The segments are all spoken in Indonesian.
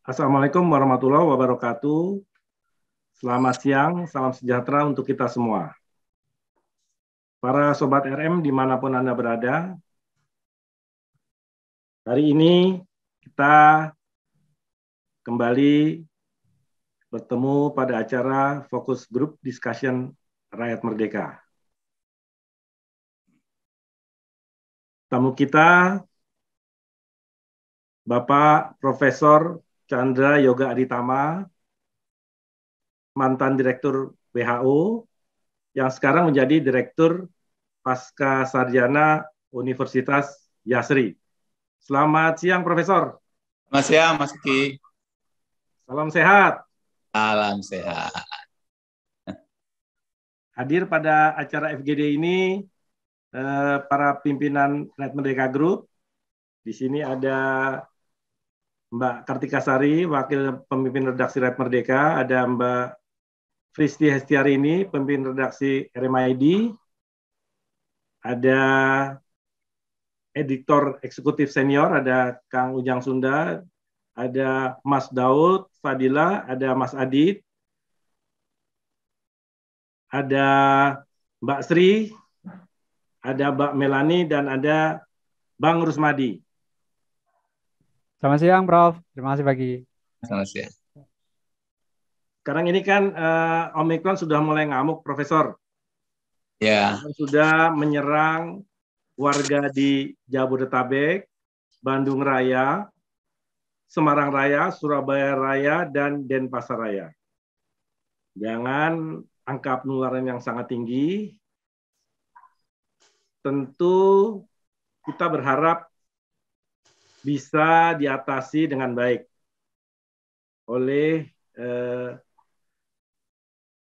Assalamualaikum warahmatullahi wabarakatuh. Selamat siang, salam sejahtera untuk kita semua. Para Sobat RM dimanapun Anda berada, hari ini kita kembali bertemu pada acara Fokus Group Discussion Rakyat Merdeka. Tamu kita, Bapak Profesor Chandra Yoga Aditama, mantan Direktur WHO, yang sekarang menjadi Direktur Pasca Sarjana Universitas Yasri. Selamat siang, Profesor. Selamat siang, Mas Ki. Salam sehat. Salam sehat. Hadir pada acara FGD ini para pimpinan Rakyat Merdeka Group. Di sini ada Mbak Kartika Sari, Wakil Pemimpin Redaksi Rakyat Merdeka. Ada Mbak Fristi Hestiarini, Pemimpin Redaksi RMID. Ada Editor Eksekutif Senior, ada Kang Ujang Sunda, ada Mas Daud, Fadila, ada Mas Adit, ada Mbak Sri, ada Mbak Melani, dan ada Bang Rusmadi. Selamat siang, Prof. Terima kasih pagi. Selamat siang. Sekarang ini kan Omikron sudah mulai ngamuk, Profesor. Ya. Sudah menyerang warga di Jabodetabek, Bandung Raya, Semarang Raya, Surabaya Raya, dan Denpasar Raya. Dengan angka penularan yang sangat tinggi, tentu kita berharap bisa diatasi dengan baik oleh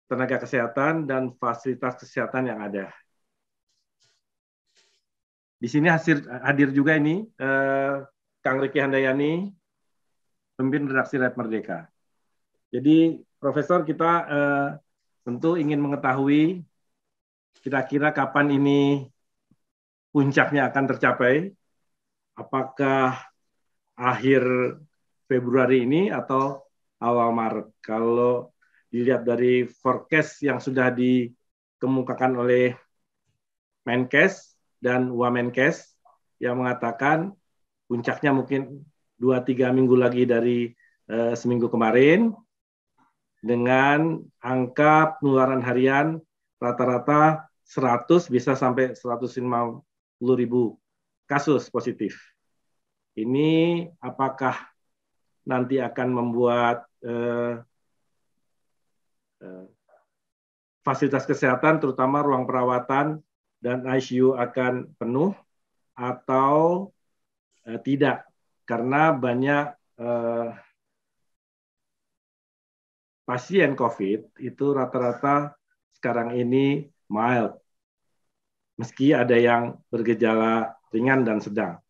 tenaga kesehatan dan fasilitas kesehatan yang ada. Di sini hadir juga ini Kang Riki Handayani, pemimpin redaksi Rakyat Merdeka. Jadi, Profesor, kita tentu ingin mengetahui kira-kira kapan ini puncaknya akan tercapai. Apakah akhir Februari ini atau awal Maret? Kalau dilihat dari forecast yang sudah dikemukakan oleh Menkes dan Wamenkes yang mengatakan puncaknya mungkin 2-3 minggu lagi dari seminggu kemarin, dengan angka penularan harian rata-rata 100 bisa sampai 150.000 kasus positif. Ini apakah nanti akan membuat fasilitas kesehatan, terutama ruang perawatan dan ICU akan penuh atau tidak? Karena banyak pasien COVID itu rata-rata sekarang ini mild, meski ada yang bergejala ringan dan sedang.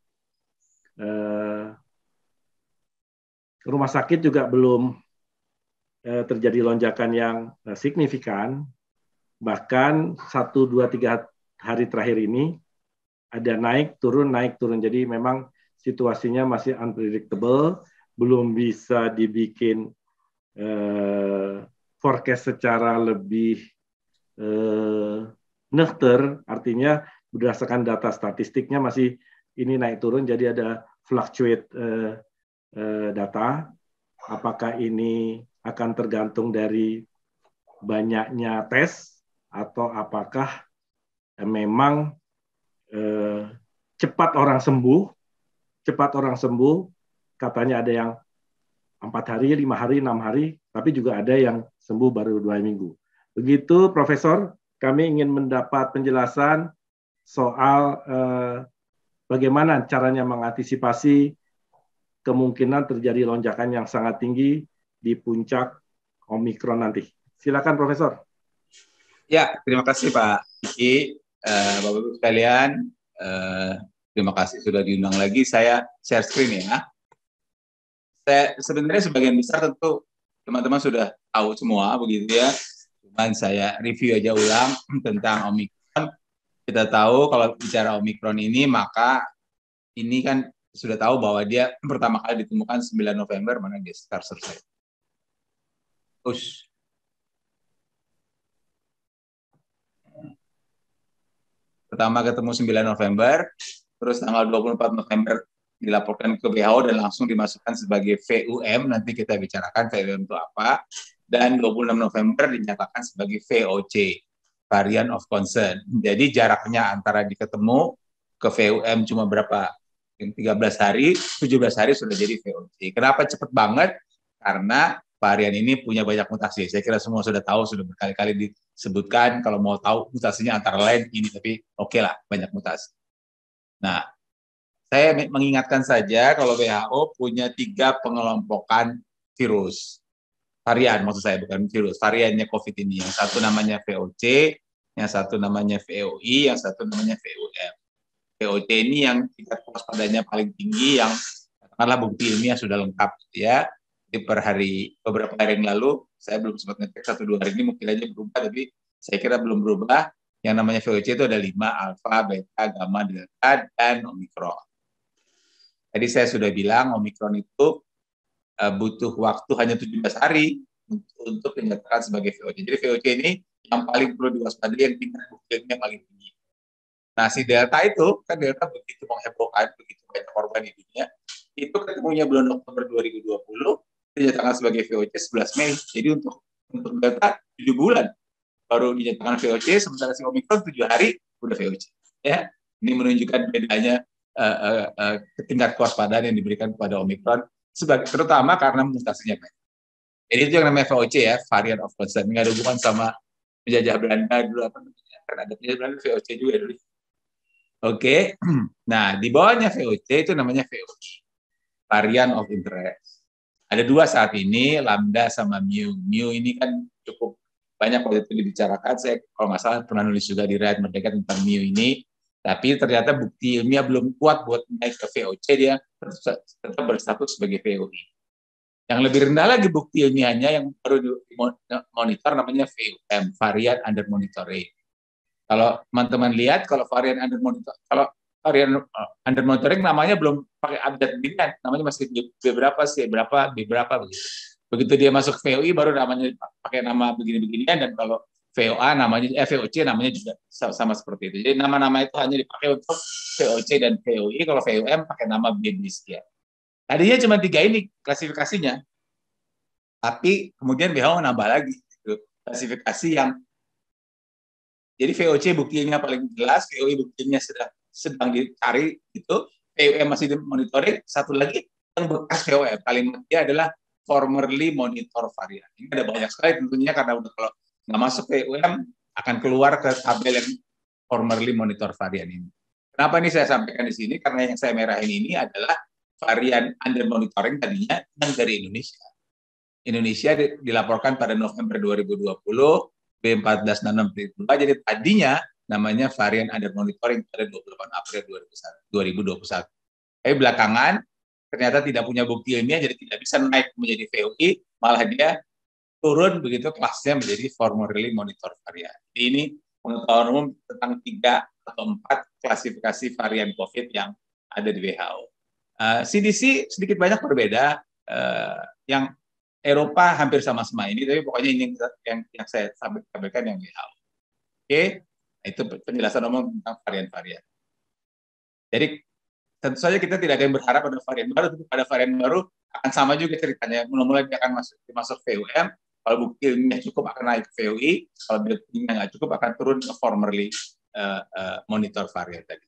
Rumah sakit juga belum terjadi lonjakan yang signifikan, bahkan 1, 2, 3 hari terakhir ini ada naik turun. Jadi memang situasinya masih unpredictable, belum bisa dibikin forecast secara lebih neuter, artinya berdasarkan data statistiknya masih ini naik turun, jadi ada fluctuate data. Apakah ini akan tergantung dari banyaknya tes atau apakah memang cepat orang sembuh, katanya ada yang 4 hari, 5 hari, 6 hari, tapi juga ada yang sembuh baru 2 minggu. Begitu, Profesor, kami ingin mendapat penjelasan soal bagaimana caranya mengantisipasi kemungkinan terjadi lonjakan yang sangat tinggi di puncak Omikron nanti. Silakan, Profesor. Ya, terima kasih Pak Iki. Bapak-Ibu sekalian, terima kasih sudah diundang lagi. Saya share screen ya. Sebenarnya sebagian besar tentu teman-teman sudah tahu semua begitu ya. Cuman saya review aja ulang tentang Omikron. Kita tahu kalau bicara Omikron ini, maka ini kan sudah tahu bahwa dia pertama kali ditemukan 9 November, mana dia start selesai. Push. Pertama ketemu 9 November, terus tanggal 24 November dilaporkan ke WHO dan langsung dimasukkan sebagai VUM, nanti kita bicarakan VUM itu apa, dan 26 November dinyatakan sebagai VOC, variant of concern. Jadi jaraknya antara diketemu ke VUM cuma berapa? 13 hari, 17 hari sudah jadi VOC. Kenapa cepat banget? Karena varian ini punya banyak mutasi. Saya kira semua sudah tahu, sudah berkali-kali disebutkan. Kalau mau tahu mutasinya antara lain ini, tapi oke lah, banyak mutasi. Nah, saya mengingatkan saja kalau WHO punya 3 pengelompokan virus. Varian, maksud saya, bukan virus. Variannya COVID ini. Yang satu namanya VOC, yang satu namanya VOI, yang satu namanya VUM. VOC ini yang tingkat kewaspadanya paling tinggi, yang katakanlah bukti ilmiah sudah lengkap, ya. Jadi per hari, beberapa hari yang lalu, saya belum sempat ngecek 1-2 hari ini, mungkin aja berubah, tapi saya kira belum berubah. Yang namanya VOC itu ada 5, alfa, beta, gamma, delta, dan omikron. Tadi saya sudah bilang omikron itu butuh waktu hanya 17 hari untuk dinyatakan sebagai VOC. Jadi VOC ini yang paling perlu diwaspadai, yang tingkat buktinya paling tinggi. Nah, si delta itu, kan delta begitu menghebohkan, begitu banyak korban di dunia, itu ketemunya bulan Oktober 2020, dinyatakan sebagai VOC 11 Mei. Jadi untuk delta 7 bulan baru dinyatakan VOC, sementara si omikron 7 hari udah VOC. Ya, ini menunjukkan bedanya tingkat kewaspadaan yang diberikan kepada omikron, terutama karena mutasinya banyak. Jadi itu yang namanya VOC, ya, variant of concern. Nggak ada hubungan sama penjajah Belanda dulu, apa namanya, kan ada penjajah Belanda VOC juga dulu. Oke. Nah, di bawahnya VOC itu namanya VOI, variant of interest. Ada 2 saat ini, lambda sama mu. Mu ini kan cukup banyak waktu itu dibicarakan. Saya kalau nggak salah pernah nulis juga di Rakyat Merdeka tentang mu ini. Tapi ternyata bukti ilmiah belum kuat buat naik ke VOC, dia tetap berstatus sebagai VOI. Yang lebih rendah lagi bukti ilmiahnya yang baru dimonitor namanya VUM, variant under monitoring. Kalau teman-teman lihat, kalau varian under monitoring namanya belum pakai update begini, namanya masih B berapa, C berapa, B berapa begitu. Begitu dia masuk VOI baru namanya pakai nama begini-beginian, dan kalau VOA namanya VOC namanya juga sama seperti itu. Jadi nama-nama itu hanya dipakai untuk VOC dan VOI, kalau VUM pakai nama B sekian. Tadinya cuma 3 ini klasifikasinya. Tapi kemudian WHO nambah lagi gitu, klasifikasi yang jadi VOC buktinya paling jelas, VOI buktinya sedang dicari gitu, VUM masih dimonitoring, satu lagi yang bekas VUM paling penting adalah formerly monitor varian. Ini ada banyak sekali tentunya, karena udah kalau nggak masuk VUM akan keluar ke tabel yang formerly monitor varian ini. Kenapa ini saya sampaikan di sini? Karena yang saya merahin ini adalah varian under monitoring tadinya yang dari Indonesia. Indonesia dilaporkan pada November 2020, B1466, jadi tadinya namanya varian under monitoring pada 28 April 2021. Tapi belakangan ternyata tidak punya bukti ilmiah, jadi tidak bisa naik menjadi VOI, malah dia turun begitu kelasnya menjadi formerly monitor varian. Jadi ini pengetahuan umum tentang 3 atau 4 klasifikasi varian COVID yang ada di WHO. CDC sedikit banyak berbeda, yang Eropa hampir sama-sama ini, tapi pokoknya ini yang saya sampaikan yang WHO. Oke, itu penjelasan umum tentang varian-varian. Jadi tentu saja kita tidak ada yang berharap pada varian baru, tapi pada varian baru akan sama juga ceritanya. Mulai-mulai dia akan masuk VUM, kalau bukti ilmiah cukup akan naik ke VOI, kalau buktinya nggak cukup akan turun ke formerly monitor varian tadi.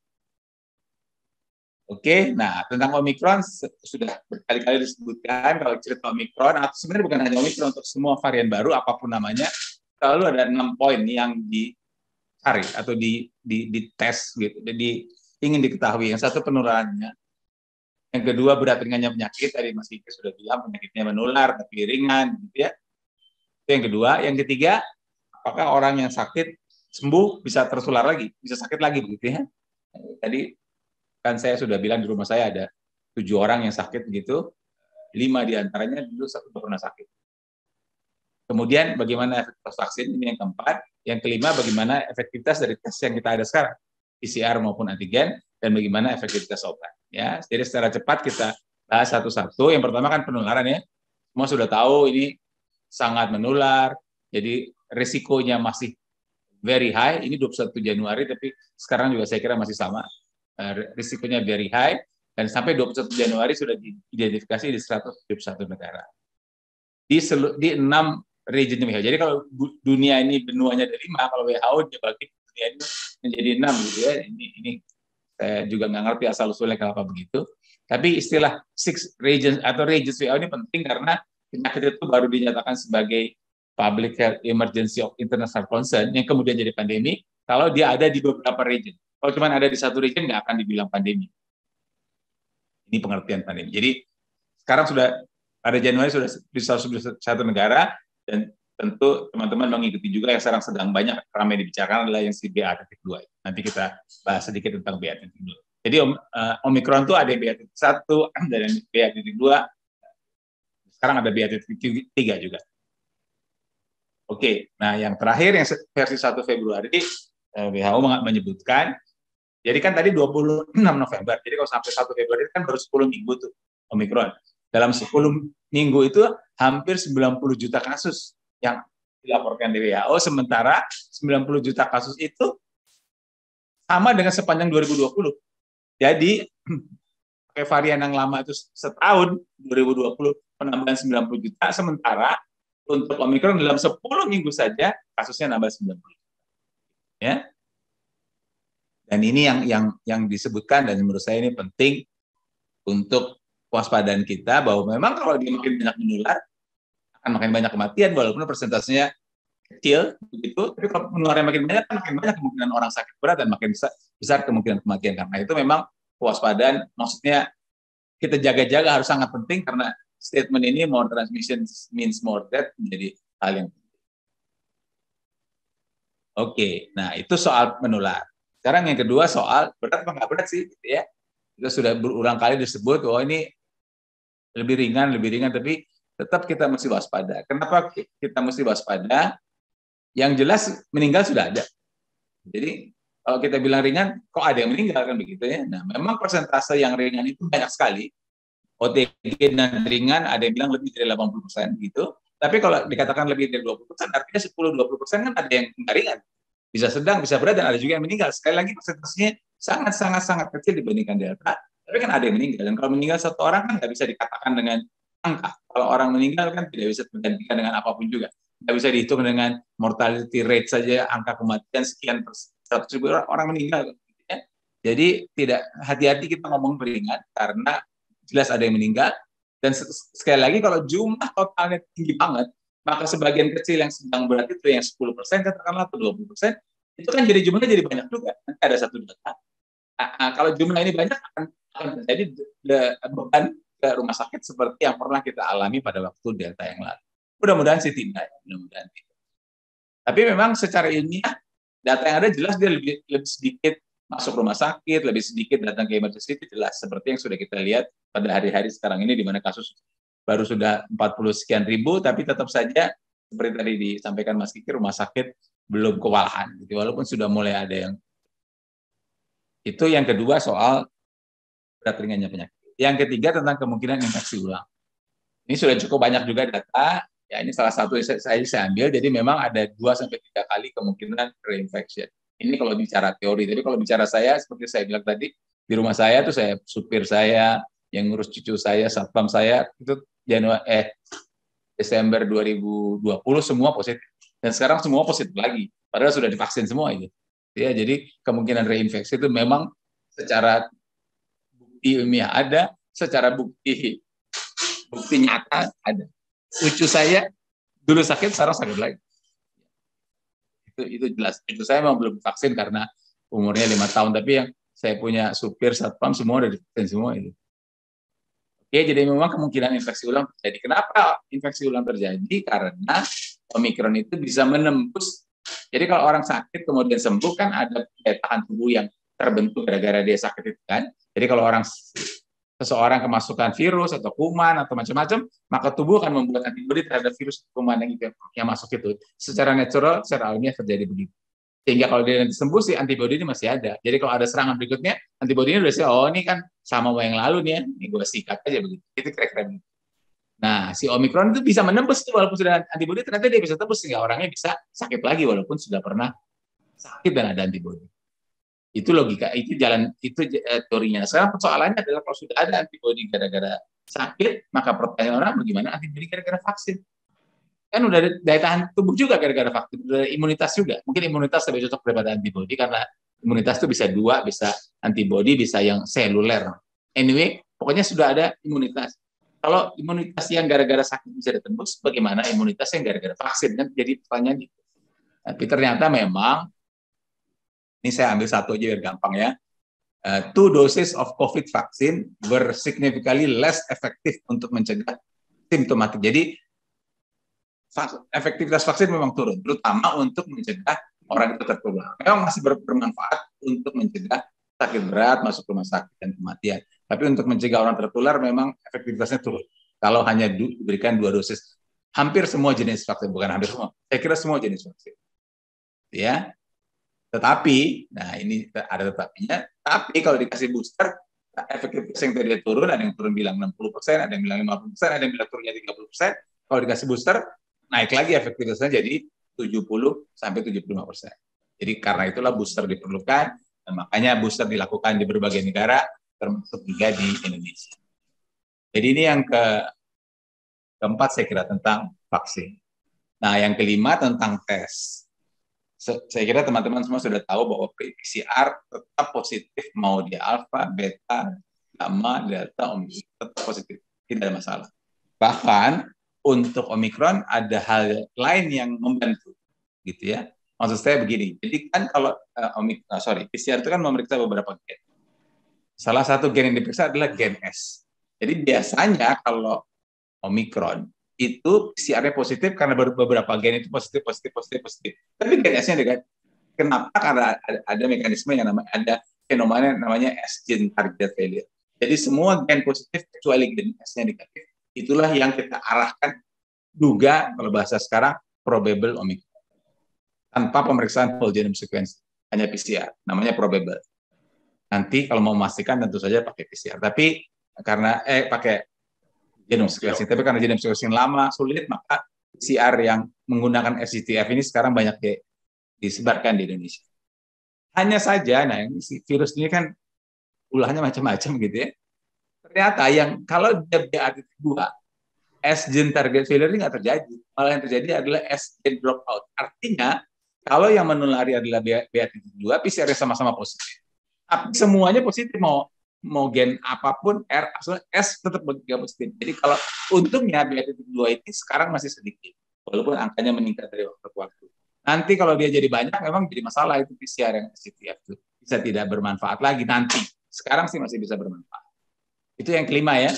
Oke, nah tentang Omikron sudah berkali-kali disebutkan. Kalau cerita Omikron, atau sebenarnya bukan hanya Omikron, untuk semua varian baru apapun namanya, selalu ada 6 poin yang dicari atau dites gitu. Jadi ingin diketahui. Yang satu penularannya, yang kedua berat ringannya penyakit. Tadi Mas Ike sudah bilang penyakitnya menular tapi ringan, gitu ya. Itu yang kedua. Yang ketiga, apakah orang yang sakit sembuh bisa tertular lagi, bisa sakit lagi, begitu ya. Tadi kan saya sudah bilang di rumah saya ada 7 orang yang sakit gitu, 5 diantaranya dulu sudah pernah sakit. Kemudian bagaimana efektivitas vaksin, ini yang keempat. Yang kelima, bagaimana efektivitas dari tes yang kita ada sekarang, PCR maupun antigen, dan bagaimana efektivitas obat. Ya, jadi secara cepat kita bahas satu-satu. Yang pertama kan penularan ya. Semua sudah tahu ini sangat menular. Jadi risikonya masih very high. Ini 21 Januari, tapi sekarang juga saya kira masih sama. Risikonya very high. Dan sampai 21 Januari sudah diidentifikasi di 171 negara. Di 6 region WHO. Jadi kalau dunia ini benuanya ada 5, kalau WHO dibagi dunia ini menjadi 6 gitu ya. Ini saya juga nggak ngerti asal-usulnya kenapa begitu. Tapi istilah 6 regions atau regions WHO ini penting karena penyakit itu baru dinyatakan sebagai public health emergency of international concern yang kemudian jadi pandemi kalau dia ada di beberapa region. Kalau cuma ada di satu region nggak akan dibilang pandemi. Ini pengertian pandemi. Jadi sekarang sudah pada Januari sudah di satu negara dan tentu teman-teman mengikuti juga yang sekarang sedang banyak ramai dibicarakan adalah yang si BA.2. Nanti kita bahas sedikit tentang BA.2. Jadi Omikron itu ada BA.1 dan BA.2. Sekarang ada BA.3 juga. Oke, nah yang terakhir yang versi 1 Februari WHO menyebutkan, jadi kan tadi 26 November, jadi kalau sampai 1 Februari kan baru 10 minggu tuh Omikron. Dalam 10 minggu itu hampir 90 juta kasus yang dilaporkan di WHO, sementara 90 juta kasus itu sama dengan sepanjang 2020. Jadi pakai varian yang lama itu setahun 2020 penambahan 90 juta, sementara untuk Omikron dalam 10 minggu saja kasusnya nambah 90 juta. Ya. Dan ini yang disebutkan dan menurut saya ini penting untuk kewaspadaan kita bahwa memang kalau dia makin banyak menular akan makin banyak kematian walaupun persentasenya kecil begitu, tapi kalau penularan makin banyak kan makin banyak kemungkinan orang sakit berat dan makin besar kemungkinan kematian. Karena itu memang kewaspadaan, maksudnya kita jaga-jaga harus sangat penting karena statement ini more transmission means more death menjadi hal yang penting. Oke, nah itu soal menular. Sekarang yang kedua soal berat apa nggak berat sih, gitu ya. Itu sudah berulang kali disebut bahwa ini lebih ringan, tapi tetap kita mesti waspada. Kenapa kita mesti waspada? Yang jelas meninggal sudah ada. Jadi kalau kita bilang ringan, kok ada yang meninggal kan begitu ya. Nah, memang persentase yang ringan itu banyak sekali. OTG dan ringan ada yang bilang lebih dari 80% gitu. Tapi kalau dikatakan lebih dari 20%, artinya 10-20% kan ada yang nggak ringan. Bisa sedang, bisa berat, dan ada juga yang meninggal. Sekali lagi persentasenya sangat kecil dibandingkan Delta. Tapi kan ada yang meninggal. Dan kalau meninggal satu orang kan nggak bisa dikatakan dengan angka. Kalau orang meninggal kan tidak bisa digantikan dengan apapun juga. Nggak bisa dihitung dengan mortality rate saja, angka kematian sekian persen. 100.000 orang meninggal. Jadi tidak hati-hati kita ngomong beringat karena jelas ada yang meninggal. Dan sekali lagi kalau jumlah totalnya tinggi banget, maka sebagian kecil yang sedang berat itu yang 10%, katakanlah atau 20%, itu kan jadi jumlahnya jadi banyak juga. Nanti ada satu data. Kalau jumlah ini banyak akan terjadi beban ke rumah sakit seperti yang pernah kita alami pada waktu Delta yang lalu. Mudah-mudahan sih tidak. Mudah-mudahan tidak. Tapi memang secara ilmiah data yang ada jelas dia lebih sedikit masuk rumah sakit, lebih sedikit datang ke emergency, itu jelas seperti yang sudah kita lihat pada hari-hari sekarang ini di mana kasus baru sudah 40 sekian ribu, tapi tetap saja seperti tadi disampaikan Mas Kiki, rumah sakit belum kewalahan. Gitu. Walaupun sudah mulai ada yang itu. Yang kedua soal berat ringannya penyakit. Yang ketiga tentang kemungkinan infeksi ulang. Ini sudah cukup banyak juga data. Ya ini salah satu yang saya ambil. Jadi memang ada 2-3 kali kemungkinan reinfection. Ini kalau bicara teori. Tapi kalau bicara saya, seperti saya bilang tadi, di rumah saya tuh supir saya, yang ngurus cucu saya, satpam saya, itu Desember 2020 semua positif. Dan sekarang semua positif lagi. Padahal sudah divaksin semua itu. Ya, jadi kemungkinan reinfeksi itu memang secara bukti ilmiah ada, secara bukti nyata ada. Cucu saya dulu sakit, sekarang sakit lagi. Itu jelas. Cucu saya memang belum vaksin karena umurnya 5 tahun, tapi yang saya punya supir satpam semua udah divaksin semua itu. Oke, jadi memang kemungkinan infeksi ulang terjadi. Kenapa infeksi ulang terjadi? Karena Omikron itu bisa menembus. Jadi kalau orang sakit kemudian sembuh kan ada daya tahan tubuh yang terbentuk gara-gara dia sakit itu kan. Jadi kalau seseorang kemasukan virus atau kuman atau macam-macam, maka tubuh akan membuat antibodi terhadap virus kuman yang masuk itu. Secara natural, secara alamiah terjadi begitu. Sehingga kalau dia nanti sembuh sih antibodi ini masih ada. Jadi kalau ada serangan berikutnya, antibodinya udah sih, oh ini kan sama yang lalu nih ya, ini gue sikat aja begitu. Itu kira-kira begitu. Nah, si Omikron itu bisa menembus tuh walaupun sudah antibodi, ternyata dia bisa tembus sehingga orangnya bisa sakit lagi walaupun sudah pernah sakit dan ada antibodi. Itu logika, itu jalan, itu teorinya. Sekarang persoalannya adalah kalau sudah ada antibodi gara-gara sakit, maka pertanyaan orang bagaimana antibodi gara-gara vaksin? Kan udah ada daya tahan tubuh juga gara-gara vaksin, udah ada imunitas juga. Mungkin imunitas lebih cocok daripada antibodi karena imunitas itu bisa dua, bisa antibodi, bisa yang seluler. Anyway, pokoknya sudah ada imunitas. Kalau imunitas yang gara-gara sakit bisa ditembus, bagaimana imunitas yang gara-gara vaksin? Kan jadi pertanyaan itu. Tapi ternyata memang, ini saya ambil satu aja biar gampang ya. 2 doses of COVID vaccine were significantly less effective untuk mencegah simptomatik. Jadi efektivitas vaksin memang turun, terutama untuk mencegah orang itu tertular. Memang masih bermanfaat untuk mencegah sakit berat, masuk rumah sakit dan kematian. Tapi untuk mencegah orang tertular memang efektivitasnya turun. Kalau hanya diberikan 2 dosis, hampir semua jenis vaksin, bukan hampir semua, saya kira semua jenis vaksin. Ya, tetapi, nah ini ada tetapinya, tapi kalau dikasih booster, efektivitas yang tadi turun, ada yang turun bilang 60%, ada yang bilang 50%, ada yang bilang turunnya 30%, kalau dikasih booster, naik lagi efektivitasnya jadi 70-75%. Jadi karena itulah booster diperlukan, dan makanya booster dilakukan di berbagai negara, termasuk juga di Indonesia. Jadi ini yang keempat saya kira tentang vaksin. Nah yang kelima tentang tes. Saya kira teman-teman semua sudah tahu bahwa PCR tetap positif, mau dia alfa, beta, gamma, delta, omikron, tetap positif, tidak ada masalah. Bahkan untuk Omikron ada hal lain yang membantu, gitu ya. Maksud saya begini, jadi kan kalau PCR itu kan memeriksa beberapa gen. Salah satu gen yang diperiksa adalah gen S. Jadi biasanya kalau Omikron itu PCR-nya positif karena beberapa gen itu positif. Tapi gen S-nya negatif. Kenapa? Karena ada mekanisme yang namanya, ada fenomena yang namanya S-gene target failure. Jadi semua gen positif kecuali gen S-nya negatif, itulah yang kita arahkan duga, kalau bahasa sekarang, probable Omicron. Tanpa pemeriksaan whole genome sequence, hanya PCR, namanya probable. Nanti kalau mau memastikan tentu saja pakai PCR. Tapi karena pakai genome sequencing, tapi karena genome sequencing lama, sulit, maka PCR yang menggunakan SCTF ini sekarang banyak disebarkan di Indonesia. Hanya saja, nah virus ini kan ulahnya macam-macam gitu ya. Ternyata yang kalau dia BA.2, S-gene target failure ini nggak terjadi. Malah yang terjadi adalah S-gene dropout. Artinya, kalau yang menulari adalah BA.2, PCR sama-sama positif. Tapi semuanya positif, mau gen apapun, S tetap positif. Jadi kalau untungnya BA.2 ini sekarang masih sedikit, walaupun angkanya meningkat dari waktu ke waktu. Nanti kalau dia jadi banyak, memang jadi masalah itu PCR yang SCTF itu. Bisa tidak bermanfaat lagi nanti. Sekarang sih masih bisa bermanfaat. Itu yang kelima ya,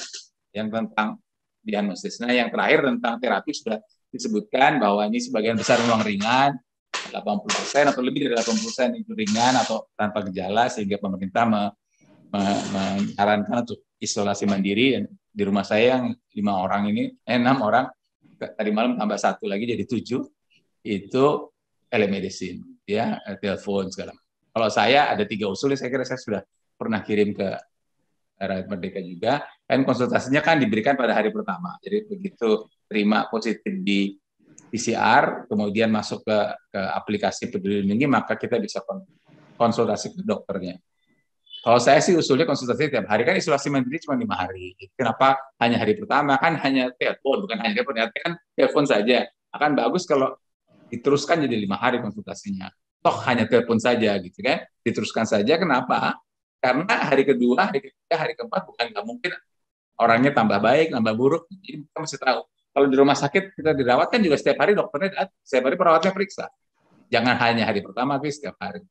yang tentang diagnosis. Nah yang terakhir tentang terapi sudah disebutkan bahwa ini sebagian besar memang ringan, 80% atau lebih dari 80% itu ringan atau tanpa gejala, sehingga pemerintah menyarankan untuk isolasi mandiri. Dan di rumah saya yang 6 orang, tadi malam tambah 1 lagi jadi 7, itu telemedicine, ya, telepon segala macam. Kalau saya ada 3 usul, saya kira saya sudah pernah kirim ke Rakyat Merdeka juga, kan konsultasinya kan diberikan pada hari pertama. Jadi begitu terima positif di PCR, kemudian masuk ke aplikasi Peduli Lindungi, maka kita bisa konsultasi ke dokternya. Kalau saya sih usulnya konsultasi tiap hari, kan isolasi mandiri cuma 5 hari. Kenapa hanya hari pertama? Kan hanya telepon, bukan hanya telepon, kan telepon saja. Akan bagus kalau diteruskan jadi 5 hari konsultasinya. Toh hanya telepon saja gitu kan, diteruskan saja. Kenapa? Karena hari kedua, hari ketiga, hari keempat bukan nggak mungkin orangnya tambah baik, tambah buruk. Jadi kita mesti tahu. Kalau di rumah sakit kita dirawat kan juga setiap hari dokternya, setiap hari perawatnya periksa. Jangan hanya hari pertama, tapi setiap hari.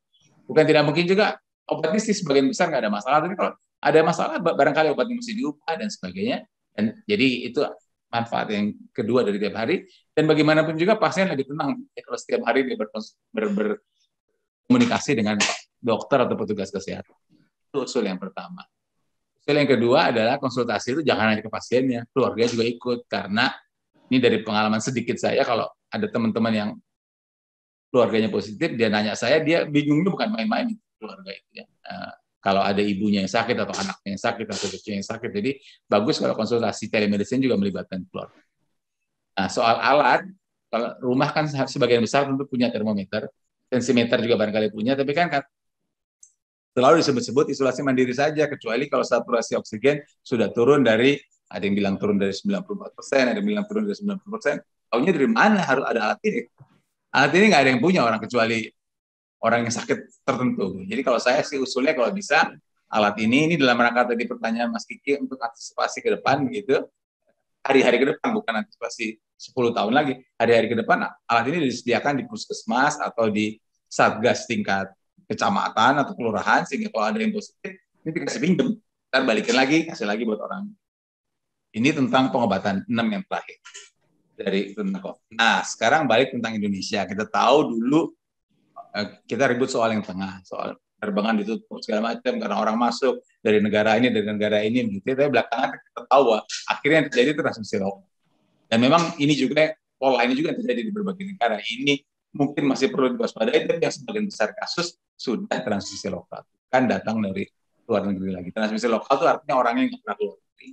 Bukan tidak mungkin juga obatnya sih sebagian besar nggak ada masalah, tapi kalau ada masalah barangkali obatnya mesti diubah dan sebagainya. Dan jadi itu manfaat yang kedua dari tiap hari. Dan bagaimanapun juga pasien lebih tenang kalau setiap hari dia berkomunikasi dengan dokter atau petugas kesehatan. Itu usul yang pertama. Usul yang kedua adalah konsultasi itu jangan hanya ke pasiennya, keluarga juga ikut. Karena ini dari pengalaman sedikit saya, kalau ada teman-teman yang keluarganya positif, dia nanya saya, dia bingungnya bukan main-main keluarga itu ya. Kalau ada ibunya yang sakit atau anaknya yang sakit atau cucunya yang sakit, jadi bagus kalau konsultasi telemedicine juga melibatkan keluarga. Nah, soal alat, kalau rumah kan sebagian besar tentu punya termometer, tensimeter juga barangkali punya, tapi kan selalu disebut-sebut isolasi mandiri saja, kecuali kalau saturasi oksigen sudah turun dari, ada yang bilang turun dari 94%, ada yang bilang turun dari 90%. Tahunya dari mana harus ada alat ini? Alat ini nggak ada yang punya orang kecuali orang yang sakit tertentu. Jadi kalau saya sih usulnya kalau bisa alat ini dalam rangka tadi pertanyaan Mas Kiki untuk antisipasi ke depan gitu, hari-hari ke depan, bukan antisipasi 10 tahun lagi, hari-hari ke depan alat ini disediakan di puskesmas atau di satgas tingkat kecamatan atau kelurahan, sehingga kalau ada yang positif ini dikasih pinjem, ntar balikin lagi, kasih lagi buat orang. Ini tentang pengobatan 6 yang terakhir dari tentang COVID. Nah, sekarang balik tentang Indonesia. Kita tahu dulu kita ribut soal yang tengah, soal penerbangan ditutup segala macam karena orang masuk dari negara ini begitu. Tapi belakangan kita tahu bahwa akhirnya yang terjadi itu transmisi lokal. Dan memang ini juga pola ini juga terjadi di berbagai negara. Ini mungkin masih perlu diwaspadai, tapi yang sebagian besar kasus sudah transmisi lokal, kan datang dari luar negeri lagi. Transmisi lokal itu artinya orangnya nggak pernah keluar negeri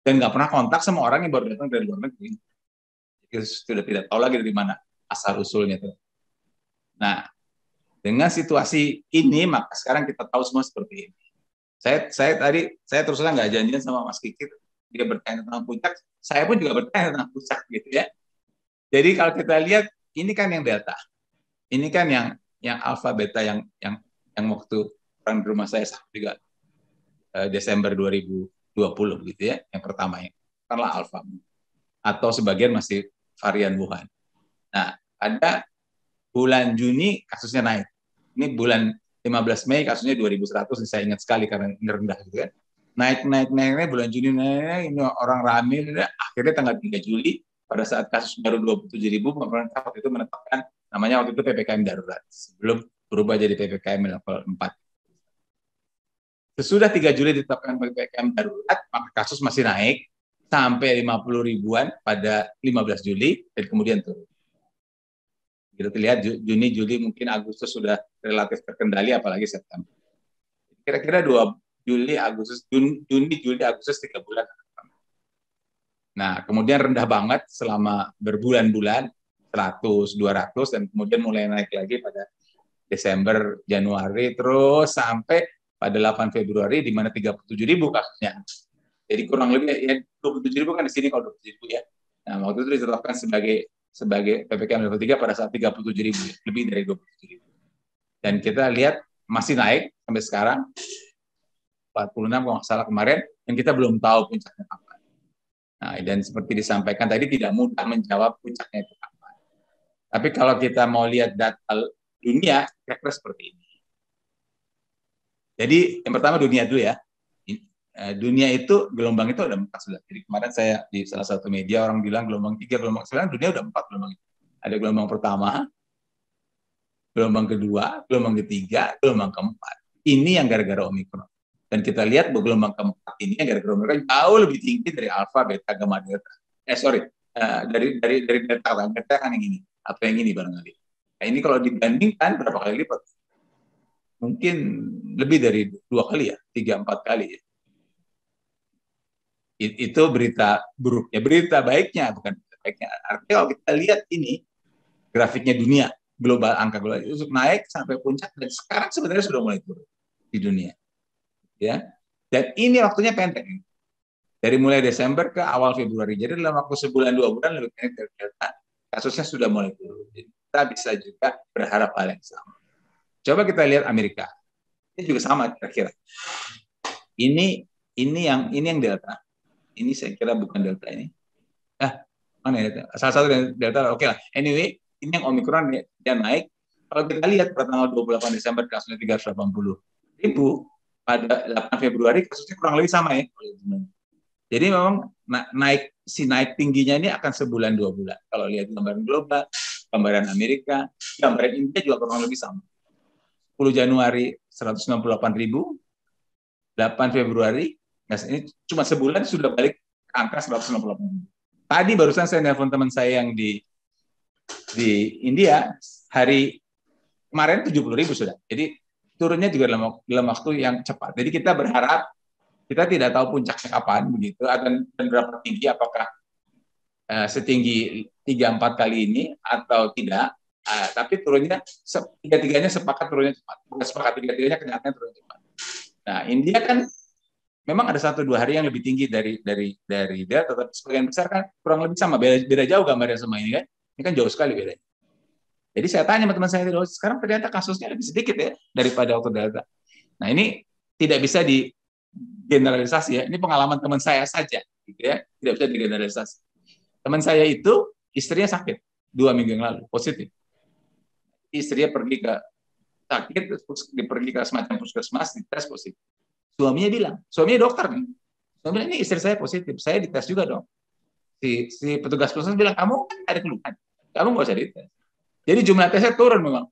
dan nggak pernah kontak sama orang yang baru datang dari luar negeri. Jadi sudah tidak tahu lagi dari mana asal usulnya itu. Nah, dengan situasi ini, maka sekarang kita tahu semua seperti ini. Saya terus terang nggak janjian sama Mas Kiki, dia bertanya tentang puncak, saya pun juga bertanya tentang puncak gitu ya. Jadi kalau kita lihat, ini kan yang delta, ini kan yang alfa beta yang waktu orang di rumah saya juga Desember 2020 gitu ya, yang pertama ya, karena alfa atau sebagian masih varian Wuhan. Nah, ada bulan Juni kasusnya naik. Ini bulan 15 Mei kasusnya 2.100, saya ingat sekali karena ini rendah gitu kan. Naiknya bulan Juni naik, ini orang ramai, akhirnya tanggal 3 Juli pada saat kasus baru 27.000, pemerintah waktu itu menetapkan namanya waktu itu PPKM darurat sebelum berubah jadi PPKM level 4. Sesudah 3 Juli ditetapkan PPKM darurat, maka kasus masih naik sampai 50 ribuan pada 15 Juli dan kemudian turun. Kita lihat Juni, Juli, mungkin Agustus sudah relatif terkendali, apalagi September. Kira-kira 2 Juli, Agustus, Juni, Juli, Agustus 3 bulan. Nah, kemudian rendah banget selama berbulan-bulan, 100, 200, dan kemudian mulai naik lagi pada Desember, Januari, terus sampai pada 8 Februari, di mana 37.000 kasusnya. Jadi kurang lebih ya 27.000 kan di sini kalau 27.000 ya. Nah, waktu itu ditetapkan sebagai PPKM level 3 pada saat 37.000, lebih dari 27.000. Dan kita lihat masih naik sampai sekarang, 46 kalau nggak salah kemarin, dan kita belum tahu puncaknya apa. Nah, dan seperti disampaikan tadi, tidak mudah menjawab puncaknya itu apa. Tapi kalau kita mau lihat data dunia, kira-kira seperti ini. Jadi yang pertama dunia dulu ya. Dunia itu gelombang itu ada 4 sudah. Jadi kemarin saya di salah satu media orang bilang gelombang 3, gelombang 9, dunia udah 4 gelombang. Ada gelombang pertama, gelombang kedua, gelombang ketiga, gelombang keempat. Ini yang gara-gara Omikron. Dan kita lihat bahwa gelombang keempat ini yang gara-gara Omikron jauh lebih tinggi dari alfa, beta, gamma, delta. Dari delta, delta kan yang ini atau yang ini barangkali. Nah, ini kalau dibandingkan berapa kali lipat? Mungkin lebih dari 2 kali ya, 3-4 kali ya. Itu berita buruknya. Berita baiknya bukan berita baiknya. Artinya kalau kita lihat ini grafiknya dunia, global, angka global itu naik sampai puncak dan sekarang sebenarnya sudah mulai turun di dunia. Ya. Dan ini waktunya pendek. Dari mulai Desember ke awal Februari. Jadi dalam waktu sebulan 2 bulan lebih pendek Delta, kasusnya sudah mulai turun. Jadi kita bisa juga berharap hal yang sama. Coba kita lihat Amerika. Ini juga sama kira-kira. Ini yang Delta. Ini saya kira bukan Delta ini. Mana ya? Salah satu Delta, oke lah. Anyway, ini yang Omikron dia naik. Kalau kita lihat pada tanggal 28 Desember kasusnya 380.000, pada 8 Februari kasusnya kurang lebih sama ya. Jadi memang naik tingginya ini akan sebulan 2 bulan. Kalau lihat gambaran global, gambaran Amerika, gambaran India juga kurang lebih sama. 10 Januari 198.000, 8 Februari, nah ini cuma sebulan sudah balik ke angka 168.000. Tadi barusan saya nelpon teman saya yang di India, hari kemarin 70.000 sudah. Jadi turunnya juga dalam waktu yang cepat. Jadi kita berharap, kita tidak tahu puncaknya kapan begitu, dan berapa tinggi, apakah setinggi 3-4 kali ini atau tidak. Tapi turunnya tiga-tiganya sepakat turunnya cepat. Bukan sepakat, tiga-tiganya kenyataannya turun cepat. Nah, India kan memang ada 1-2 hari yang lebih tinggi dari Delta, tapi sebagian besar kan kurang lebih sama. Beda jauh gambarnya sama ini kan. Ini kan jauh sekali bedanya. Jadi saya tanya teman saya, sekarang ternyata kasusnya lebih sedikit ya daripada waktu Delta. Nah, ini tidak bisa digeneralisasi ya. Ini pengalaman teman saya saja, gitu ya. Tidak bisa digeneralisasi. Teman saya itu istrinya sakit 2 minggu yang lalu, positif. Istrinya pergi ke sakit, pergi ke semacam puskesmas, dites positif. Suaminya bilang, suaminya dokter nih. Suaminya, ini istri saya positif, saya dites juga dong. Si petugas puskesmas bilang, kamu kan ada keluhan, kamu nggak usah dites. Jadi jumlah tesnya turun memang.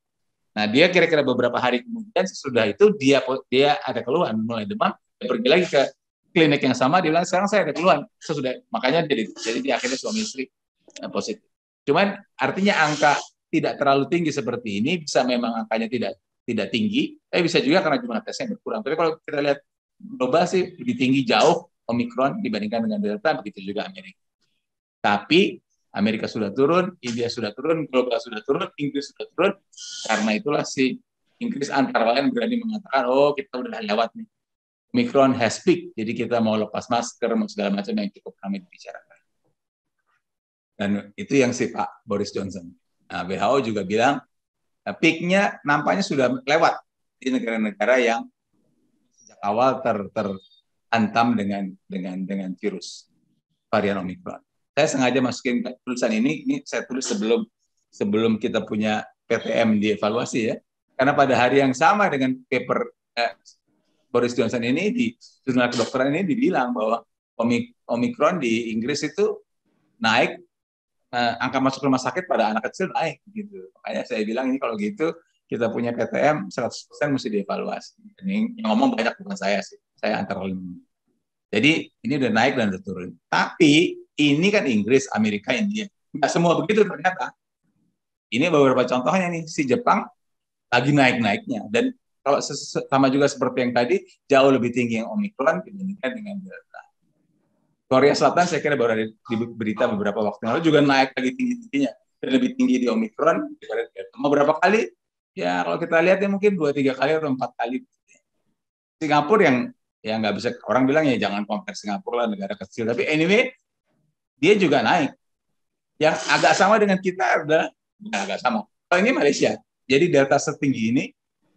Nah, dia kira-kira beberapa hari kemudian sesudah itu dia ada keluhan, mulai demam, dia pergi lagi ke klinik yang sama, dia bilang sekarang saya ada keluhan. Sesudah, makanya jadi akhirnya suami istri positif. Cuman artinya angka tidak terlalu tinggi seperti ini, bisa memang angkanya tidak tinggi, tapi bisa juga karena jumlah tesnya berkurang. Tapi kalau kita lihat global sih lebih tinggi jauh Omicron dibandingkan dengan Delta, begitu juga Amerika. Tapi Amerika sudah turun, India sudah turun, global sudah turun, Inggris sudah turun. Karena itulah si Inggris antara lain berani mengatakan, oh kita udah lewat nih. Omicron has peak, jadi kita mau lepas masker, mau segala macam yang cukup kami dibicarakan. Dan itu yang si Pak Boris Johnson. Nah, WHO juga bilang, peak-nya nampaknya sudah lewat di negara-negara yang sejak awal terhantam dengan virus varian Omicron. Saya sengaja masukin tulisan ini saya tulis sebelum kita punya PTM dievaluasi ya. Karena pada hari yang sama dengan paper Boris Johnson ini di jurnal kedokteran ini dibilang bahwa Omicron di Inggris itu naik, angka masuk rumah sakit pada anak kecil naik gitu. Makanya saya bilang ini kalau gitu kita punya PTM 100% mesti dievaluasi. Ini yang ngomong banyak bukan saya sih. Saya antara lain. Jadi ini udah naik dan udah turun. Tapi ini kan Inggris, Amerika, India. Nggak semua begitu ternyata. Ini beberapa contohnya nih. Si Jepang lagi naik-naiknya. Dan kalau sama juga seperti yang tadi, jauh lebih tinggi yang Omicron dibandingkan dengan Delta. Korea Selatan saya kira baru ada di berita beberapa waktu lalu juga naik lagi tinggi-tingginya. Dan lebih tinggi di Omicron daripada Delta. Mau berapa kali? Ya kalau kita lihat ya mungkin 2-3 kali atau 4 kali. Singapura yang nggak bisa, orang bilang ya jangan compare Singapura lah, negara kecil. Tapi anyway, dia juga naik. Yang agak sama dengan kita adalah agak sama. Kalau ini Malaysia, jadi Delta setinggi ini,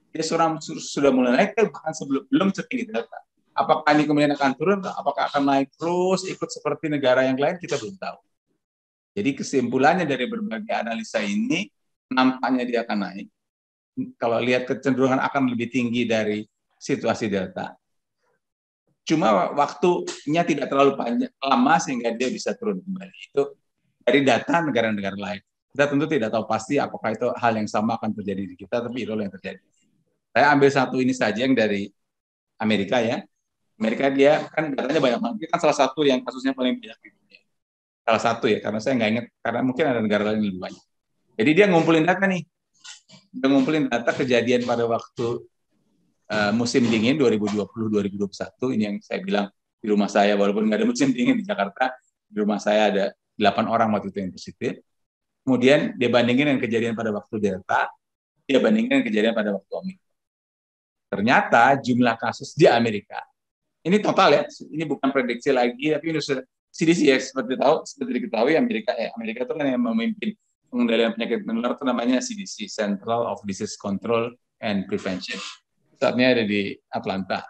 dia sudah mulai naik, bahkan belum setinggi Delta. Apakah ini kemudian akan turun, apakah akan naik terus, ikut seperti negara yang lain, kita belum tahu. Jadi kesimpulannya dari berbagai analisa ini, nampaknya dia akan naik. Kalau lihat kecenderungan akan lebih tinggi dari situasi Delta. Cuma waktunya tidak terlalu lama sehingga dia bisa turun kembali. Itu dari data negara-negara lain. Kita tentu tidak tahu pasti apakah itu hal yang sama akan terjadi di kita, tapi itu yang terjadi. Saya ambil satu ini saja yang dari Amerika ya. Amerika dia kan datanya banyak banget. Dia kan salah satu yang kasusnya paling banyak di dunia. Salah satu ya, karena saya nggak ingat, karena mungkin ada negara lain yang lebih banyak. Jadi dia ngumpulin data nih. Dia ngumpulin data kejadian pada waktu musim dingin 2020-2021, ini yang saya bilang di rumah saya, walaupun nggak ada musim dingin di Jakarta, di rumah saya ada 8 orang waktu itu yang positif. Kemudian dia bandingin dengan kejadian pada waktu Delta, dia bandingin dengan kejadian pada waktu Omicron. Ternyata jumlah kasus di Amerika, ini total ya, ini bukan prediksi lagi, tapi ini sudah CDC ya, seperti diketahui Amerika itu kan yang memimpin pengendalian penyakit menular itu namanya CDC, Central of Disease Control and Prevention. Saatnya ada di Atlanta.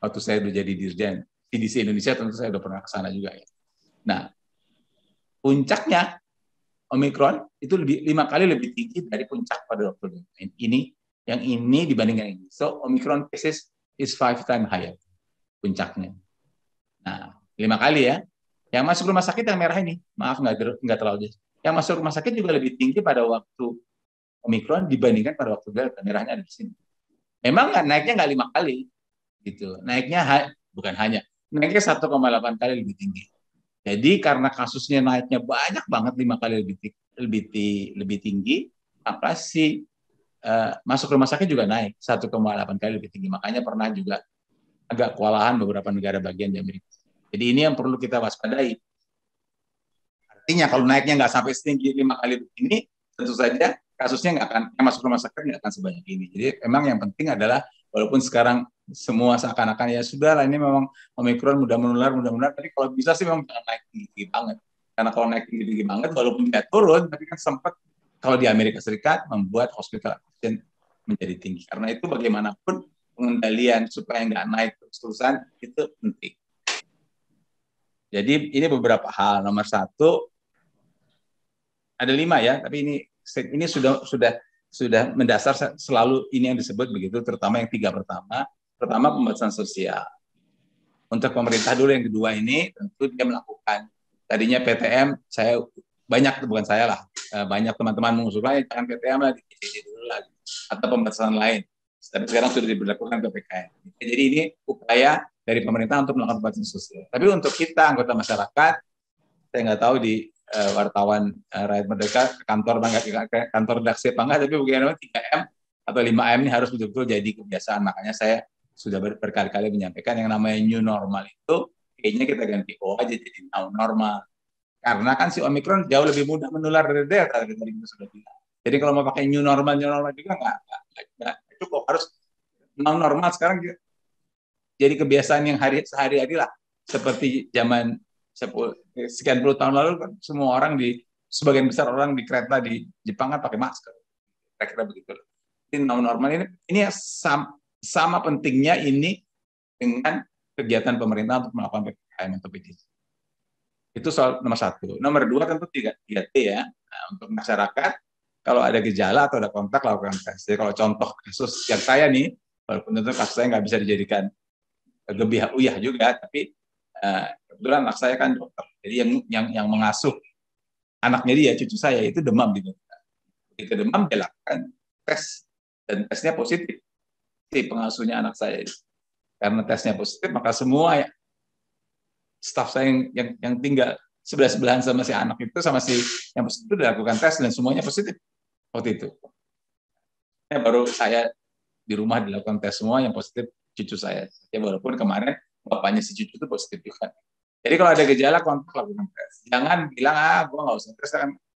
Waktu saya udah jadi dirjen CDC Indonesia, tentu saya udah pernah ke sana juga ya. Nah, puncaknya Omicron itu 5 kali lebih tinggi dari puncak pada waktu ini. Yang ini dibandingkan ini. So, Omicron cases is 5 times higher puncaknya. Nah, 5 kali ya. Yang masuk rumah sakit yang merah ini, maaf nggak terlalu jauh. Yang masuk rumah sakit juga lebih tinggi pada waktu Omicron dibandingkan pada waktu Delta. Merahnya ada di sini. Memang naiknya nggak 5 kali, gitu. Naiknya bukan hanya, naiknya 1,8 kali lebih tinggi. Jadi karena kasusnya naiknya banyak banget 5 kali lebih tinggi, maka si masuk rumah sakit juga naik 1,8 kali lebih tinggi. Makanya pernah juga agak kewalahan beberapa negara bagian di Amerika. Jadi ini yang perlu kita waspadai. Artinya kalau naiknya nggak sampai setinggi 5 kali begini, tentu saja kasusnya nggak akan, yang masuk rumah sakit nggak akan sebanyak ini. Jadi memang yang penting adalah walaupun sekarang semua seakan-akan ya sudah lah ini memang Omikron mudah menular, tapi kalau bisa sih memang jangan naik tinggi banget. Karena kalau naik tinggi banget, walaupun dia turun, tapi kan sempat kalau di Amerika Serikat membuat hospital admission menjadi tinggi. Karena itu bagaimanapun pengendalian supaya nggak naik terus-terusan itu penting. Jadi ini beberapa hal. Nomor 1, ada 5 ya, tapi ini sudah mendasar selalu ini yang disebut begitu, terutama yang 3 pertama. Pertama, pembatasan sosial. Untuk pemerintah dulu yang kedua ini tentu dia melakukan. Tadinya PTM banyak teman-teman mengusulkan jangan PTM lah, di dulu lagi atau pembatasan lain. Tapi sekarang sudah diberlakukan PPKM. Jadi ini upaya dari pemerintah untuk melakukan pembatasan sosial. Tapi untuk kita anggota masyarakat, saya nggak tahu di wartawan Rakyat Merdeka kantor redaksi apa enggak, tapi bagaimana 3M atau 5M ini harus betul-betul jadi kebiasaan. Makanya saya sudah berkali-kali menyampaikan yang namanya new normal itu kayaknya kita ganti O aja jadi now normal. Karena kan si Omikron jauh lebih mudah menular dari Delta tadi kita sudah bilang. Jadi kalau mau pakai new normal juga nggak cukup, harus now normal sekarang jadi kebiasaan yang sehari-hari lah, seperti zaman sekian puluh tahun lalu kan semua orang sebagian besar orang di kereta di Jepang kan pakai masker, kira-kira begitu. Ini normal ini sama pentingnya ini dengan kegiatan pemerintah untuk melakukan PPKM atau PJJ. Itu soal nomor 1. Nomor 2 tentu 3T ya. Nah, untuk masyarakat kalau ada gejala atau ada kontak lakukan tes. Jadi kalau contoh kasus yang saya nih, walaupun tentu kasus saya nggak bisa dijadikan gebiah uyah juga, tapi kebetulan anak saya kan dokter. Jadi yang mengasuh anaknya dia, cucu saya itu demam gitu. Ketika demam dia lakukan tes dan tesnya positif. Si pengasuhnya anak saya itu. Karena tesnya positif, maka semua staf saya yang tinggal sebelah-sebelahan sama si anak itu sama si yang positif itu dilakukan tes dan semuanya positif waktu itu. Baru saya di rumah dilakukan tes semua yang positif cucu saya. Ya walaupun kemarin bapaknya si cucu itu positif juga. Jadi kalau ada gejala kontak lakukan tes. Jangan bilang gue nggak usah tes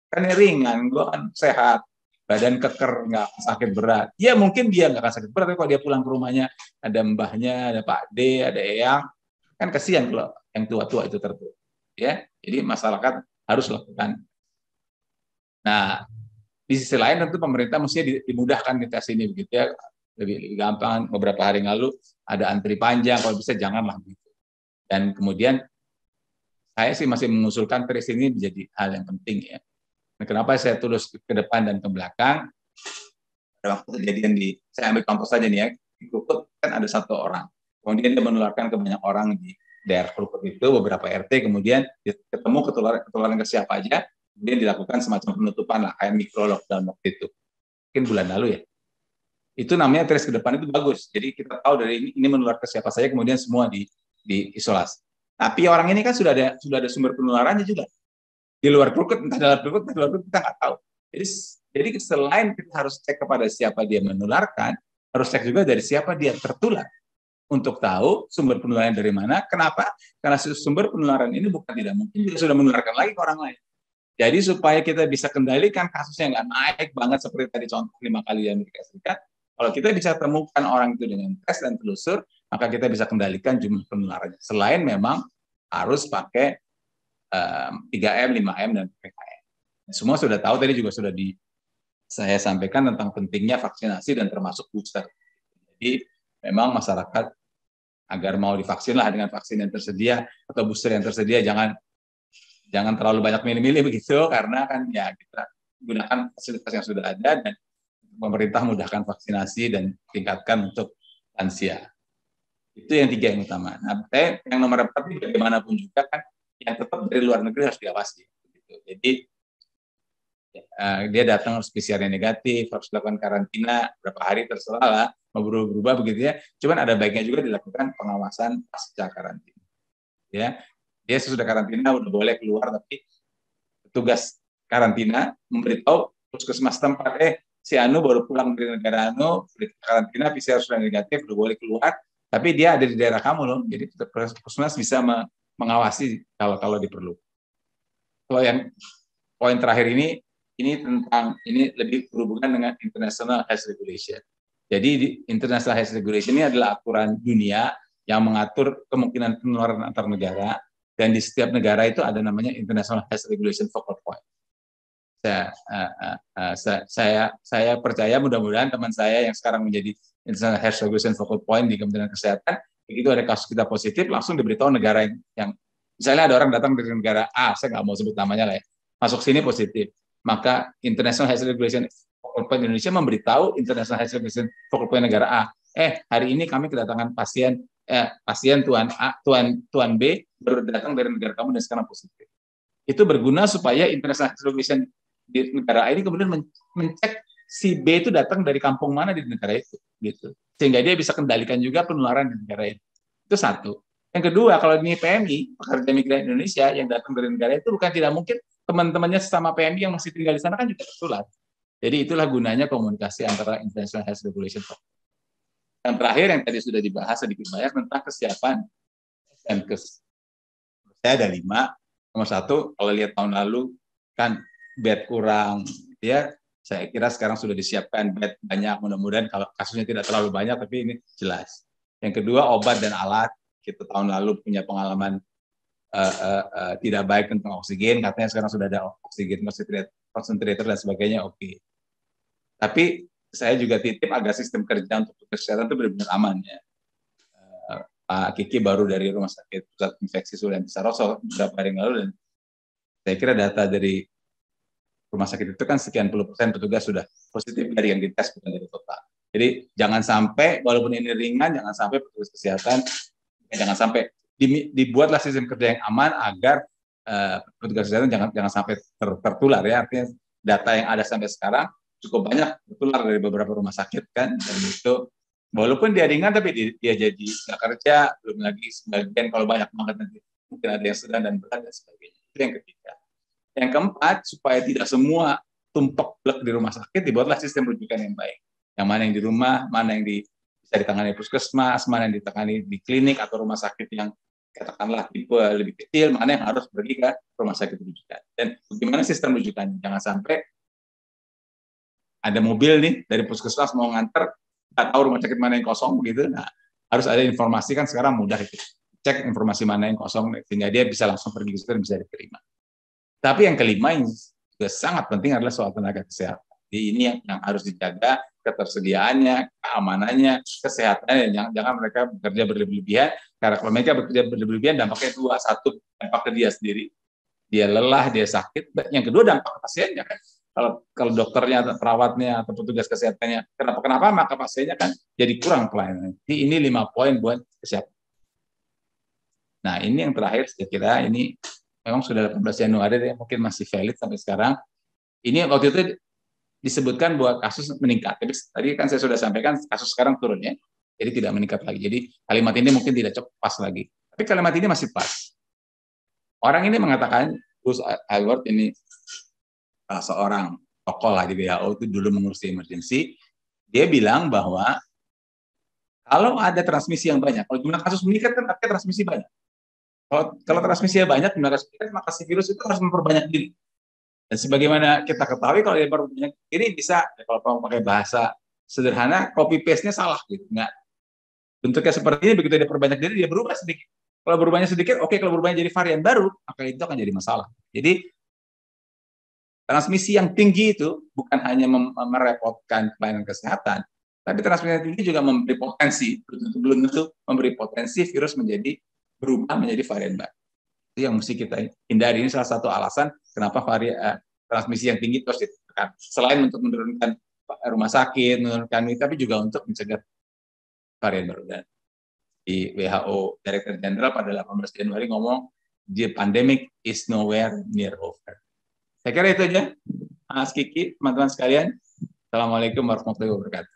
kan ringan, gue kan sehat, badan keker, nggak sakit berat. Ya mungkin dia nggak akan sakit berat, tapi kalau dia pulang ke rumahnya ada mbahnya, ada Pak D, ada Eyang, kan kasihan kalau yang tua-tua itu tertular. Ya, jadi masyarakat harus lakukan. Nah, di sisi lain tentu pemerintah mestinya dimudahkan di tes ini begitu ya, lebih gampang. Beberapa hari lalu ada antri panjang, kalau bisa janganlah gitu. Dan kemudian saya sih masih mengusulkan tes ini menjadi hal yang penting ya. Nah, kenapa saya tulis ke depan dan ke belakang? Pada waktu kejadian saya ambil contoh saja nih ya, di Krukut kan ada 1 orang. Kemudian dia menularkan ke banyak orang di daerah Krukut itu, beberapa RT, kemudian ketemu ketularan ke siapa aja, kemudian dilakukan semacam penutupan lah, kayak micro lockdown waktu itu. Mungkin bulan lalu ya. Itu namanya tes ke depan itu bagus. Jadi kita tahu dari ini menular ke siapa saja, kemudian semua diisolasi. Tapi orang ini kan sudah ada sumber penularannya juga. Di luar Krukut, entah dalam Krukut, entah di luar Krukut, kita nggak tahu. Jadi selain kita harus cek kepada siapa dia menularkan, harus cek juga dari siapa dia tertular. Untuk tahu sumber penularan dari mana. Kenapa? Karena sumber penularan ini bukan tidak mungkin juga sudah menularkan lagi ke orang lain. Jadi supaya kita bisa kendalikan kasusnya nggak naik banget seperti tadi contoh 5 kali di Amerika Serikat, kalau kita bisa temukan orang itu dengan tes dan telusur, maka kita bisa kendalikan jumlah penularannya. Selain memang harus pakai 3M, 5M, dan PPKM. Semua sudah tahu, tadi juga sudah saya sampaikan tentang pentingnya vaksinasi dan termasuk booster. Jadi memang masyarakat agar mau divaksin lah dengan vaksin yang tersedia atau booster yang tersedia, jangan terlalu banyak milih-milih begitu, karena kan ya kita gunakan fasilitas yang sudah ada dan pemerintah mudahkan vaksinasi dan tingkatkan untuk lansia. Itu yang 3 yang utama. Nah, yang nomor 4 bagaimanapun juga kan yang tetap dari luar negeri harus diawasi. Gitu. Jadi dia datang harus PCR-nya negatif, harus dilakukan karantina berapa hari terserah lah, mau berubah begitu ya. Cuman ada baiknya juga dilakukan pengawasan pasca karantina. Ya, dia sesudah karantina udah boleh keluar, tapi petugas karantina memberitahu puskesmas tempat, si Anu baru pulang dari negara Anu, karantina, PCR sudah negatif, udah boleh keluar, tapi dia ada di daerah kamu loh, jadi Puskesmas bisa mengawasi kalau diperlukan. Kalau yang poin terakhir ini lebih berhubungan dengan International Health Regulation. Jadi International Health Regulation ini adalah aturan dunia yang mengatur kemungkinan penularan antar negara, dan di setiap negara itu ada namanya International Health Regulation Focal Point. Saya percaya mudah-mudahan teman saya yang sekarang menjadi International Health Regulation Focal Point di Kementerian Kesehatan, begitu ada kasus kita positif, langsung diberitahu negara yang misalnya ada orang datang dari negara A, saya nggak mau sebut namanya lah ya, masuk sini positif, maka International Health Regulation Focal Point Indonesia memberitahu International Health Regulation Focal Point negara A, hari ini kami kedatangan pasien Tuan A, Tuan B baru datang dari negara kamu dan sekarang positif. Itu berguna supaya International Health Regulation di negara A ini kemudian mencek si B itu datang dari kampung mana di negara itu, gitu. Sehingga dia bisa kendalikan juga penularan di negara itu. Itu satu. Yang kedua, kalau ini PMI, pekerja migran Indonesia yang datang dari negara itu, bukan tidak mungkin teman-temannya sesama PMI yang masih tinggal di sana kan juga tertular. Jadi itulah gunanya komunikasi antara International Health Regulation. Yang terakhir yang tadi sudah dibahas sedikit banyak tentang kesiapan Kemenkes. Saya ada 5. Nomor 1, kalau lihat tahun lalu kan bed kurang, ya saya kira sekarang sudah disiapkan bed banyak, mudah-mudahan kalau kasusnya tidak terlalu banyak, tapi ini jelas. Yang kedua, obat dan alat, kita tahun lalu punya pengalaman tidak baik tentang oksigen, katanya sekarang sudah ada oksigen concentrator dan sebagainya, oke. Tapi saya juga titip agar sistem kerja untuk kesehatan itu benar-benar aman ya. Pak Kiki baru dari Rumah Sakit Pusat Infeksi Sulianti Saroso beberapa hari yang lalu, dan saya kira data dari rumah sakit itu kan sekian puluh % petugas sudah positif dari yang dites, bukan dari total. Jadi jangan sampai, walaupun ini ringan, jangan sampai petugas kesehatan, jangan sampai dibuatlah sistem kerja yang aman agar petugas kesehatan jangan sampai tertular ya. Artinya data yang ada sampai sekarang cukup banyak tertular dari beberapa rumah sakit kan, dan itu walaupun dia ringan tapi dia jadi nggak kerja, belum lagi sebagian kalau banyak banget nanti mungkin ada yang sedang dan berat dan sebagainya. Itu yang ketiga. Yang keempat, supaya tidak semua tumpuk blek di rumah sakit, dibuatlah sistem rujukan yang baik. Yang mana yang di rumah, mana yang bisa ditangani puskesmas, mana yang ditangani di klinik atau rumah sakit yang katakanlah tipe lebih kecil, mana yang harus pergi ke rumah sakit rujukan. Dan bagaimana sistem rujukan? Jangan sampai ada mobil nih dari puskesmas mau nganter, nggak tahu rumah sakit mana yang kosong begitu. Nah, harus ada informasi, kan sekarang mudah itu. Cek informasi mana yang kosong sehingga dia bisa langsung pergi ke situ dan bisa diterima. Tapi yang kelima yang juga sangat penting adalah soal tenaga kesehatan. Jadi ini yang harus dijaga, ketersediaannya, keamanannya, kesehatannya. Jangan mereka bekerja berlebihan, karena kalau mereka bekerja berlebihan dampaknya 2, 1 dampak ke dia sendiri. Dia lelah, dia sakit. Yang kedua dampak ke pasiennya kan. Kalau dokternya, atau perawatnya, atau petugas kesehatannya kenapa, maka pasiennya kan jadi kurang pelayanan. Jadi ini 5 poin buat kesehatan. Nah ini yang terakhir, saya kira ini memang sudah 18 Januari, mungkin masih valid sampai sekarang. Ini waktu itu disebutkan bahwa kasus meningkat. Tapi tadi kan saya sudah sampaikan kasus sekarang turun ya. Jadi tidak meningkat lagi. Jadi kalimat ini mungkin tidak cukup pas lagi. Tapi kalimat ini masih pas. Orang ini mengatakan, Bruce Aylward ini seorang tokoh lah di WHO, itu dulu mengurusi emergency. Dia bilang bahwa kalau ada transmisi yang banyak, kalau jumlah kasus meningkat kan artinya transmisi banyak. Kalau transmisinya banyak, maka si virus itu harus memperbanyak diri. Dan sebagaimana kita ketahui, kalau dia memperbanyak diri bisa, kalau pakai bahasa sederhana, copy paste-nya salah gitu. Nggak. Bentuknya seperti ini, begitu dia perbanyak diri, dia berubah sedikit. Kalau berubahnya sedikit, oke. Kalau berubahnya jadi varian baru, maka itu akan jadi masalah. Jadi transmisi yang tinggi itu bukan hanya merepotkan pelayanan kesehatan, tapi transmisi yang tinggi juga memberi potensi, belum tentu memberi potensi virus berubah menjadi varian baru. Itu yang mesti kita hindari. Ini salah satu alasan kenapa transmisi yang tinggi terus ditekan. Selain untuk menurunkan rumah sakit, menurunkan ini, tapi juga untuk mencegah varian baru. Dan di WHO Director General pada 18 Januari ngomong, the pandemic is nowhere near over. Saya kira itu aja, Mas Kiki, teman-teman sekalian. Assalamualaikum warahmatullahi wabarakatuh.